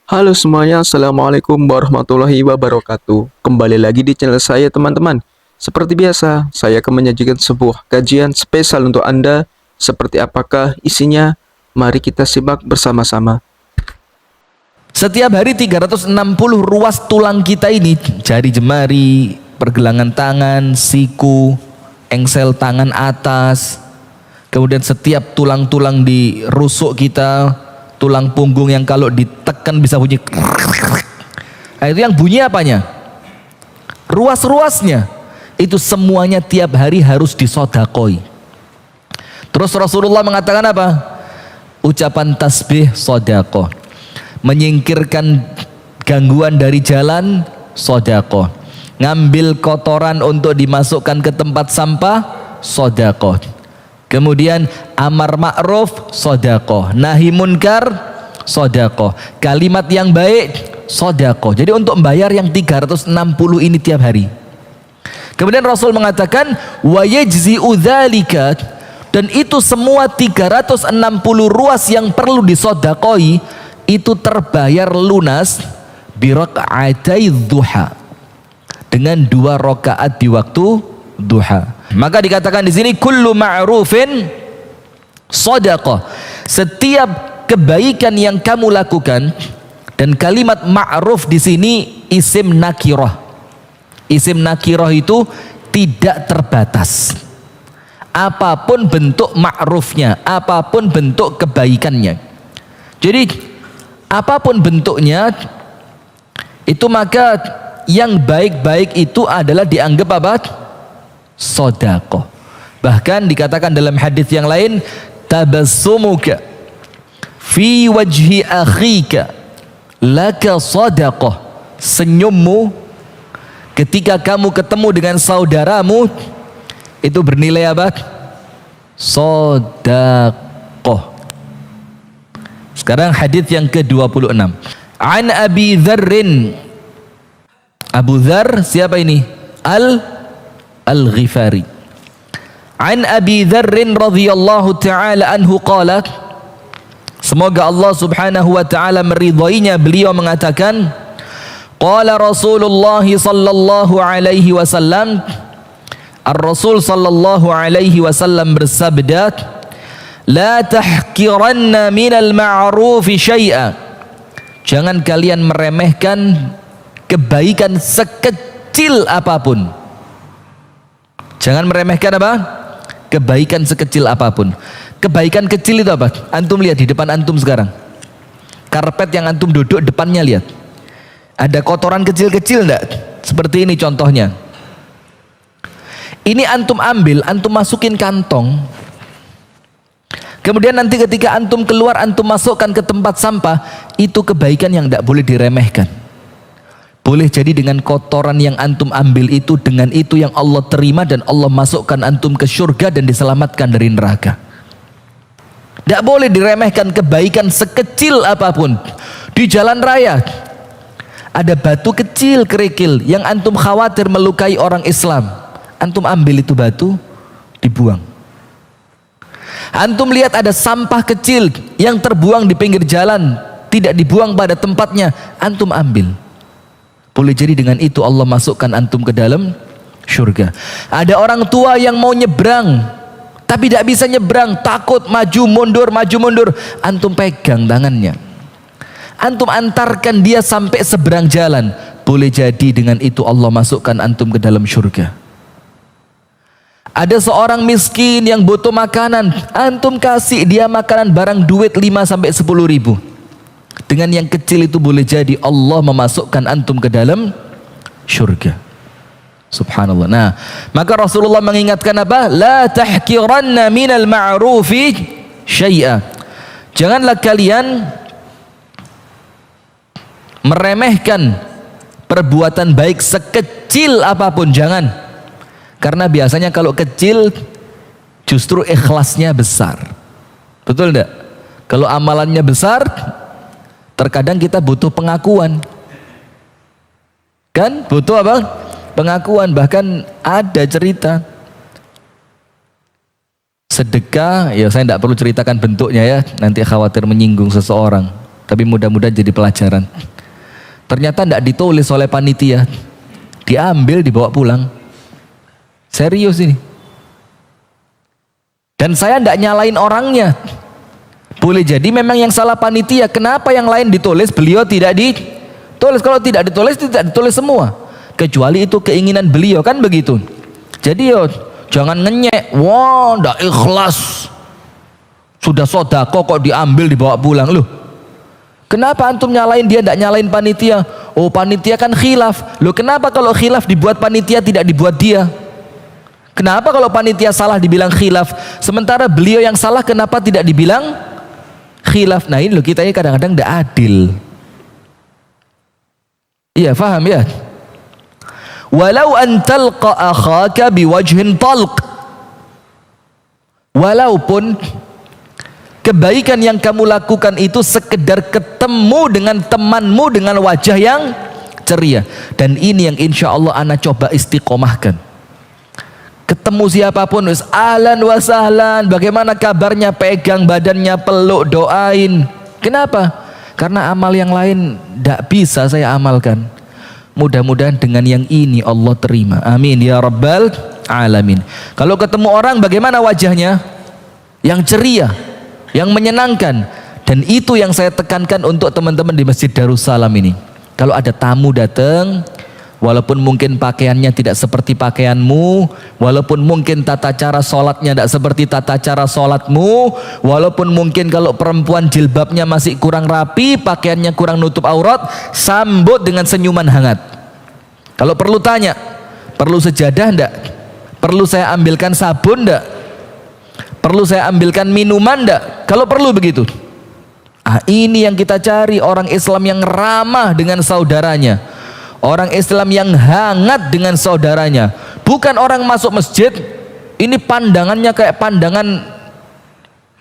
Halo semuanya, Assalamualaikum warahmatullahi wabarakatuh. Kembali lagi di channel saya teman-teman. Seperti biasa, saya akan menyajikan sebuah kajian spesial untuk Anda. Seperti apakah isinya? Mari kita simak bersama-sama. Setiap hari 360 ruas tulang kita ini, jari jemari, pergelangan tangan, siku, engsel tangan atas, kemudian setiap tulang-tulang di rusuk kita, tulang punggung yang kalau ditekan bisa bunyi. Nah, itu yang bunyi apanya? Ruas-ruasnya. Itu semuanya tiap hari harus disodakoi. Terus Rasulullah mengatakan apa? Ucapan tasbih sodakoh, menyingkirkan gangguan dari jalan sodakoh, ngambil kotoran untuk dimasukkan ke tempat sampah sodakoh, kemudian amar ma'ruf sodakoh, nahi munkar sodakoh, kalimat yang baik sodakoh. Jadi untuk membayar yang 360 ini tiap hari. Kemudian Rasul mengatakan wa yajzi'u dzalika, dan itu semua 360 ruas yang perlu disodakoi itu terbayar lunas biraka'atai duha, dengan 2 rakaat di waktu duha. Maka dikatakan di sini kullu ma'rufin shadaqah, setiap kebaikan yang kamu lakukan. Dan kalimat ma'ruf di sini isim nakirah. Isim nakirah itu tidak terbatas. Apapun bentuk ma'rufnya, apapun bentuk kebaikannya. Jadi apapun bentuknya itu, maka yang baik-baik itu adalah dianggap apa? Sodakoh. Bahkan dikatakan dalam hadis yang lain, tabassumuka fi wajhi akhika laka sodakoh. Senyummu ketika kamu ketemu dengan saudaramu itu bernilai apa? Sodakoh. Sekarang hadis yang ke-26. An Abi Dzarrin. Abu Dzar siapa ini? Al-Ghifari. An Abi Dzarrin radhiyallahu taala anhu qala, semoga Allah Subhanahu wa taala meridhoinya, beliau mengatakan, qala Rasulullah sallallahu alaihi wasallam, Ar-Rasul sallallahu alaihi wasallam bersabda, la tahqiranna minal ma'rufi syai'a, jangan kalian meremehkan kebaikan sekecil apapun. Jangan meremehkan apa? Kebaikan sekecil apapun. Kebaikan kecil itu apa? Antum lihat di depan antum sekarang, karpet yang antum duduk depannya, lihat ada kotoran kecil-kecil enggak? Seperti ini contohnya. Ini antum ambil, antum masukin kantong. Kemudian nanti ketika antum keluar, antum masukkan ke tempat sampah. Itu kebaikan yang tidak boleh diremehkan. Boleh jadi dengan kotoran yang antum ambil itu, dengan itu yang Allah terima dan Allah masukkan antum ke surga dan diselamatkan dari neraka. Tidak boleh diremehkan kebaikan sekecil apapun. Di jalan raya ada batu kecil kerikil yang antum khawatir melukai orang Islam, antum ambil itu batu, dibuang. Antum lihat ada sampah kecil yang terbuang di pinggir jalan, tidak dibuang pada tempatnya, antum ambil. Boleh jadi dengan itu Allah masukkan antum ke dalam surga. Ada orang tua yang mau nyebrang tapi tidak bisa nyebrang, takut, maju mundur, antum pegang tangannya, antum antarkan dia sampai seberang jalan. Boleh jadi dengan itu Allah masukkan antum ke dalam surga. Ada seorang miskin yang butuh makanan, antum kasih dia makanan barang duit 5 sampai 10 ribu. Dengan yang kecil itu boleh jadi Allah memasukkan antum ke dalam surga. Subhanallah. Nah, maka Rasulullah mengingatkan apa? La tahqiranna minal ma'rufi syai'a. Janganlah kalian meremehkan perbuatan baik sekecil apapun, jangan. Karena biasanya kalau kecil justru ikhlasnya besar. Betul enggak? Kalau amalannya besar, terkadang kita butuh pengakuan. Kan? Butuh apa? Pengakuan. Bahkan ada cerita sedekah, ya saya tidak perlu ceritakan bentuknya ya, nanti khawatir menyinggung seseorang. Tapi mudah-mudahan jadi pelajaran. Ternyata tidak ditulis oleh panitia, diambil dibawa pulang. Serius ini. Dan saya tidak nyalain orangnya. Boleh jadi memang yang salah panitia. Kenapa yang lain ditulis, beliau tidak ditulis? Kalau tidak ditulis semua. Kecuali itu keinginan beliau, kan begitu. Jadi yo jangan ngenyek. Wah, tidak ikhlas. Sudah sodako kok diambil dibawa pulang. Loh, kenapa antum nyalain dia, tidak nyalain panitia? Oh, panitia kan khilaf. Loh, kenapa kalau khilaf dibuat panitia tidak dibuat dia? Kenapa kalau panitia salah dibilang khilaf, sementara beliau yang salah kenapa tidak dibilang khilaf? Nah ini loh, kita ini kadang-kadang tidak adil. Iya, faham ya? Walau an talqa akhaka biwajhin talq. Walaupun kebaikan yang kamu lakukan itu sekedar ketemu dengan temanmu dengan wajah yang ceria. Dan ini yang insya Allah ana coba istiqomahkan. Ketemu siapapun, ahlan wa sahlan, bagaimana kabarnya, pegang badannya, peluk, doain. Kenapa? Karena amal yang lain tidak bisa saya amalkan. Mudah-mudahan dengan yang ini Allah terima. Amin ya rabbal alamin. Kalau ketemu orang bagaimana wajahnya? Yang ceria, yang menyenangkan. Dan itu yang saya tekankan untuk teman-teman di Masjid Darussalam ini. Kalau ada tamu datang, walaupun mungkin pakaiannya tidak seperti pakaianmu, walaupun mungkin tata cara sholatnya tidak seperti tata cara sholatmu, walaupun mungkin kalau perempuan jilbabnya masih kurang rapi, pakaiannya kurang nutup aurat, sambut dengan senyuman hangat. Kalau perlu tanya, perlu sejadah enggak? Perlu saya ambilkan sabun enggak? Perlu saya ambilkan minuman enggak? Kalau perlu begitu. Ini yang kita cari, orang Islam yang ramah dengan saudaranya, orang Islam yang hangat dengan saudaranya. Bukan orang masuk masjid ini pandangannya kayak pandangan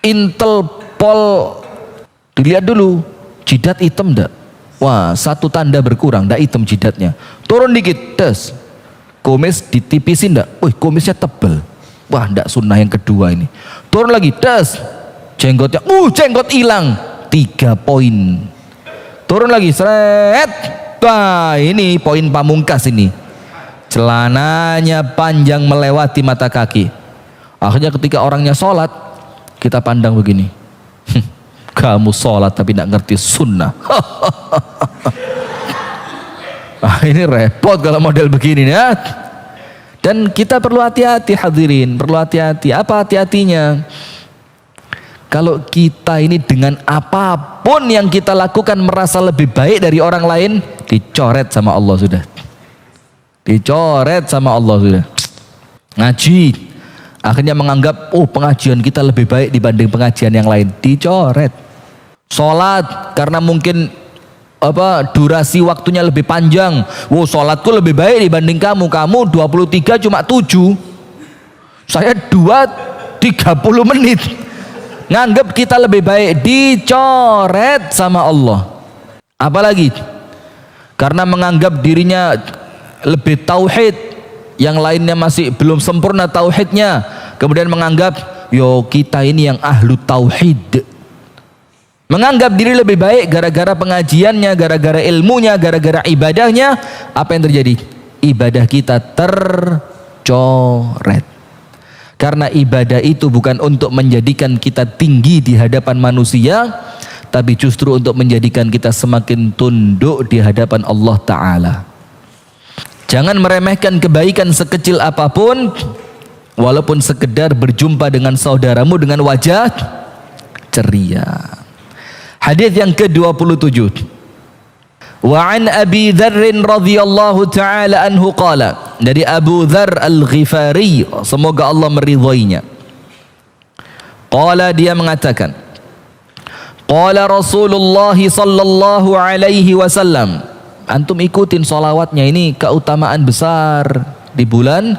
Intel Pol. Dilihat dulu jidat hitam enggak? Wah, satu tanda berkurang, enggak hitam jidatnya. Turun dikit, tes. Kumis ditipisin enggak? Wih, kumisnya tebal. Wah, enggak sunnah yang kedua ini. Turun lagi, tes. Jenggotnya, jenggot hilang. 3 poin. Turun lagi, seret. Wah, ini poin pamungkas ini. Celananya panjang melewati mata kaki. Akhirnya ketika orangnya sholat, kita pandang begini. Kamu sholat tapi tidak ngerti sunnah. Ini repot kalau model begini ya. Dan kita perlu hati-hati hadirin, perlu hati-hati. Apa hati-hatinya? Kalau kita ini dengan apapun yang kita lakukan merasa lebih baik dari orang lain, dicoret sama Allah sudah. Dicoret sama Allah sudah. Ngaji, akhirnya menganggap pengajian kita lebih baik dibanding pengajian yang lain, dicoret. Sholat karena mungkin durasi waktunya lebih panjang. Sholatku lebih baik dibanding kamu. Kamu 23 cuma 7. Saya 30 menit. Nganggap kita lebih baik, dicoret sama Allah. Apalagi karena menganggap dirinya lebih tauhid, yang lainnya masih belum sempurna tauhidnya, kemudian menganggap kita ini yang ahlu tauhid. Menganggap diri lebih baik gara-gara pengajiannya, gara-gara ilmunya, gara-gara ibadahnya. Apa yang terjadi? Ibadah kita tercoret. Karena ibadah itu bukan untuk menjadikan kita tinggi di hadapan manusia, tapi justru untuk menjadikan kita semakin tunduk di hadapan Allah Ta'ala. Jangan meremehkan kebaikan sekecil apapun, walaupun sekedar berjumpa dengan saudaramu dengan wajah ceria. Hadis yang ke-27. Wa an Abi Dzar radhiyallahu taala anhu qala, dari Abu Dzar Al-Ghifari, semoga Allah meridhoinya. Qala, dia mengatakan, qala Rasulullah sallallahu alaihi wasallam. Antum ikutin solawatnya, ini keutamaan besar di bulan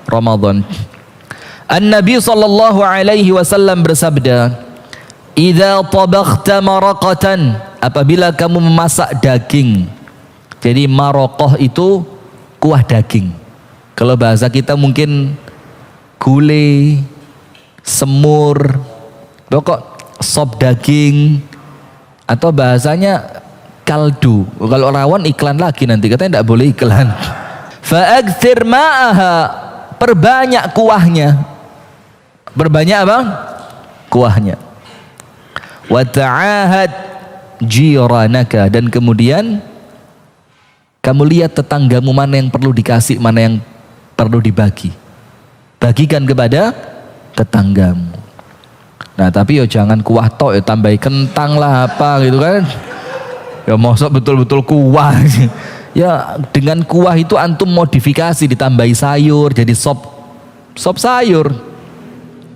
Ramadan. An-Nabi sallallahu alaihi wasallam bersabda, idza tabakhta maraqatan, apabila kamu memasak daging. Jadi maraqah itu kuah daging. Kalau bahasa kita mungkin gulai, semur, pokok sop daging, atau bahasanya kaldu. Kalau rawon iklan lagi nanti, katanya tidak boleh iklan. Fa'akthir ma'aha, perbanyak kuahnya. Perbanyak apa? Kuahnya. Wa ta'ahad jiranaka, dan kemudian kamu lihat tetanggamu mana yang perlu dikasih, mana yang perlu dibagi. Bagikan kepada tetanggamu. Nah tapi yo jangan kuah tok, ya tambahi kentang lah apa gitu kan. Ya mosok betul-betul kuah. Ya dengan kuah itu antum modifikasi, ditambahi sayur jadi sop sayur.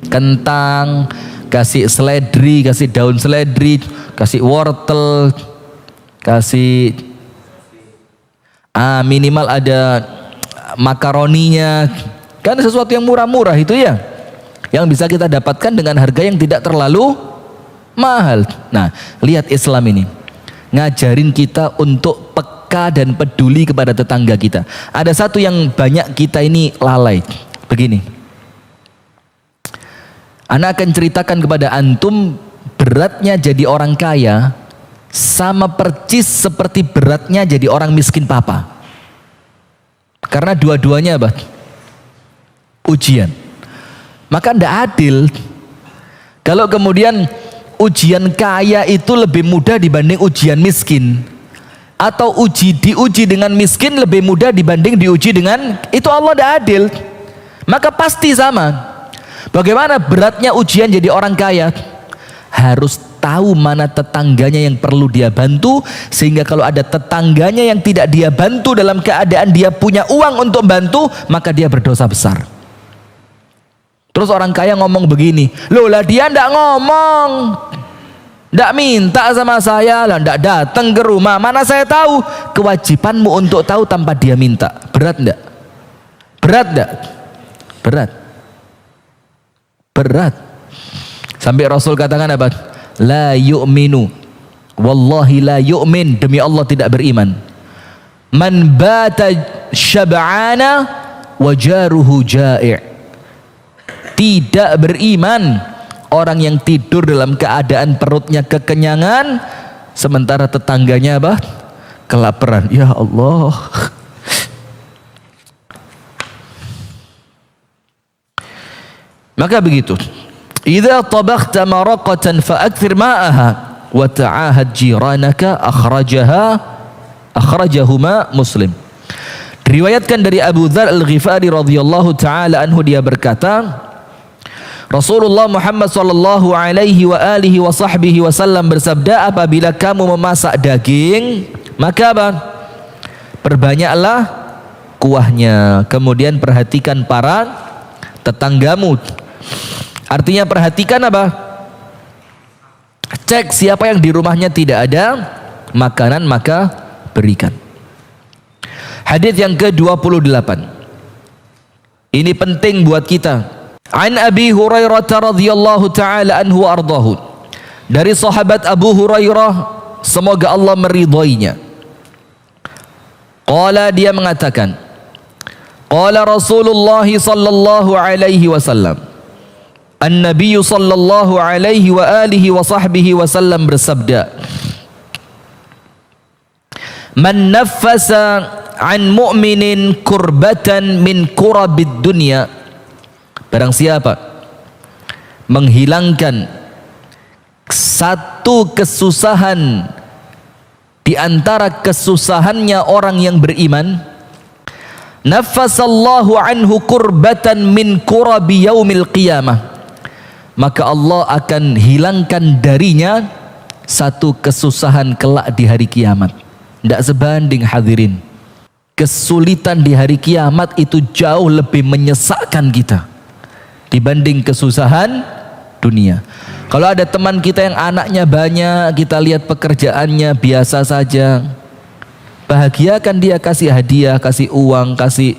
Kentang, kasih seledri, kasih daun seledri, kasih wortel, kasih minimal ada makaroninya. Kan sesuatu yang murah-murah itu ya, yang bisa kita dapatkan dengan harga yang tidak terlalu mahal. Nah, lihat Islam ini ngajarin kita untuk peka dan peduli kepada tetangga kita. Ada satu yang banyak kita ini lalai. Begini, ana akan ceritakan kepada antum, beratnya jadi orang kaya sama percis seperti beratnya jadi orang miskin papa. Karena dua-duanya apa? Ujian. Maka tidak adil kalau kemudian ujian kaya itu lebih mudah dibanding ujian miskin, atau diuji dengan miskin lebih mudah dibanding diuji dengan itu. Allah tidak adil. Maka pasti sama. Bagaimana beratnya ujian jadi orang kaya? Harus tahu mana tetangganya yang perlu dia bantu, sehingga kalau ada tetangganya yang tidak dia bantu dalam keadaan dia punya uang untuk bantu, maka dia berdosa besar. Terus orang kaya ngomong begini, loh lah dia ndak ngomong, ndak minta sama saya lah, ndak datang ke rumah, mana saya tahu. Kewajibanmu untuk tahu tanpa dia minta. Berat ndak? Berat ndak? Berat. Berat. Sampai Rasul katakan apa? La yu'minu, wallahi la yu'min, demi Allah tidak beriman, man bata syab'ana wa jaruhu ja'i'. Tidak beriman orang yang tidur dalam keadaan perutnya kekenyangan sementara tetangganya apa? Kelaparan. Ya Allah. Maka begitu. Idza tabakhta maraqatan fa'akthir ma'aha wa ta'ahad jiranaka, akhrajahuma Muslim. Diriwayatkan dari Abu Dzar Al-Ghifari radhiyallahu taala anhu, dia berkata, Rasulullah Muhammad sallallahu alaihi wa alihi wa sahbihi wasallam bersabda, apabila kamu memasak daging, maka apa? Perbanyaklah kuahnya, kemudian perhatikan para tetanggamu. Artinya perhatikan apa? Cek siapa yang di rumahnya tidak ada makanan, maka berikan. Hadis yang ke-28. Ini penting buat kita. An Abi Hurairah radhiyallahu taala anhu ardahu. Dari sahabat Abu Hurairah, semoga Allah meridhoinya. Qala, dia mengatakan, qala Rasulullah sallallahu alaihi wasallam, An-Nabi sallallahu alaihi wa alihi wa sahbihi wasallam bersabda, man naffasa an mu'minin kurbatan min kurabid dunya, barang siapa menghilangkan satu kesusahan di antara kesusahannya orang yang beriman, naffasallahu anhu kurbatan min kurabi yaumil qiyamah, maka Allah akan hilangkan darinya satu kesusahan kelak di hari kiamat. Tidak sebanding hadirin. Kesulitan di hari kiamat itu jauh lebih menyesakkan kita dibanding kesusahan dunia. Kalau ada teman kita yang anaknya banyak, kita lihat pekerjaannya biasa saja, bahagiakan dia, kasih hadiah, kasih uang, kasih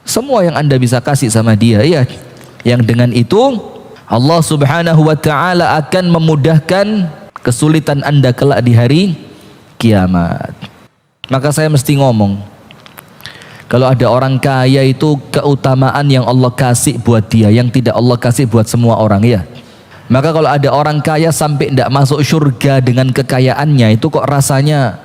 semua yang Anda bisa kasih sama dia, ya. Yang dengan itu Allah subhanahu wa ta'ala akan memudahkan kesulitan Anda kelak di hari kiamat. Maka saya mesti ngomong, kalau ada orang kaya itu keutamaan yang Allah kasih buat dia, yang tidak Allah kasih buat semua orang, ya. Maka kalau ada orang kaya sampai tidak masuk surga dengan kekayaannya, itu kok rasanya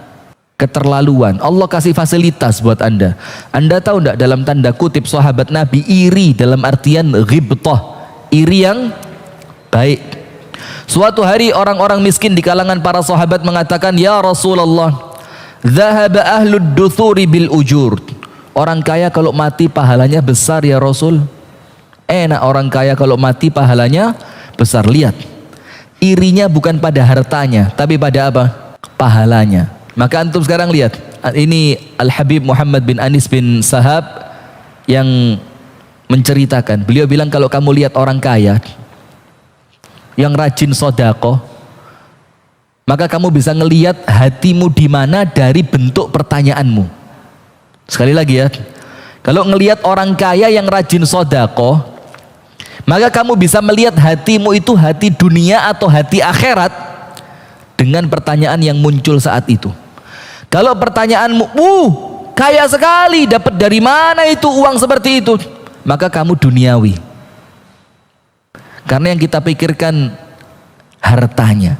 keterlaluan. Allah kasih fasilitas buat Anda. Anda tahu tidak, dalam tanda kutip sahabat Nabi iri dalam artian ghibtah, iri yang baik. Suatu hari orang-orang miskin di kalangan para sahabat mengatakan, "Ya Rasulullah, dhahaba ahlud duthuri bil ujur." Orang kaya kalau mati pahalanya besar ya Rasul. Enak orang kaya kalau mati pahalanya besar. Lihat, irinya bukan pada hartanya, tapi pada apa? Pahalanya. Maka antum sekarang lihat, ini Al-Habib Muhammad bin Anis bin Sahab yang menceritakan. Beliau bilang kalau kamu lihat orang kaya yang rajin sodako, maka kamu bisa ngelihat hatimu di mana dari bentuk pertanyaanmu. Sekali lagi ya, kalau ngelihat orang kaya yang rajin sodako, maka kamu bisa melihat hatimu itu hati dunia atau hati akhirat dengan pertanyaan yang muncul saat itu. Kalau pertanyaanmu, kaya sekali, dapat dari mana itu uang seperti itu? Maka kamu duniawi. Karena yang kita pikirkan hartanya.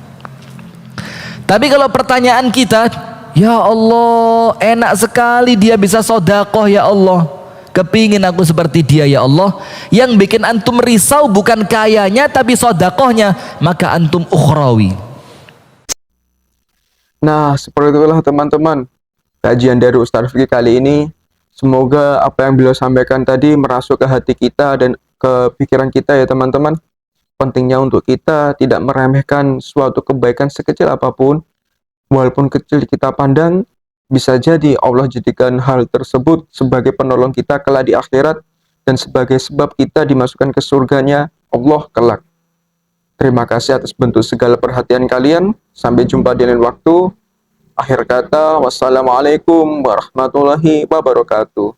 Tapi kalau pertanyaan kita, ya Allah, enak sekali dia bisa sodakoh ya Allah. Kepingin aku seperti dia ya Allah. Yang bikin antum risau bukan kayanya tapi sodakohnya, maka antum ukhrawi. Nah, seperti itulah teman-teman kajian dari Ustaz Fikri kali ini. Semoga apa yang beliau sampaikan tadi merasuk ke hati kita dan ke pikiran kita ya teman-teman. Pentingnya untuk kita tidak meremehkan suatu kebaikan sekecil apapun. Walaupun kecil kita pandang, bisa jadi Allah jadikan hal tersebut sebagai penolong kita kelak di akhirat dan sebagai sebab kita dimasukkan ke surganya Allah kelak. Terima kasih atas bentuk segala perhatian kalian. Sampai jumpa di lain waktu. Akhir kata, wassalamualaikum warahmatullahi wabarakatuh.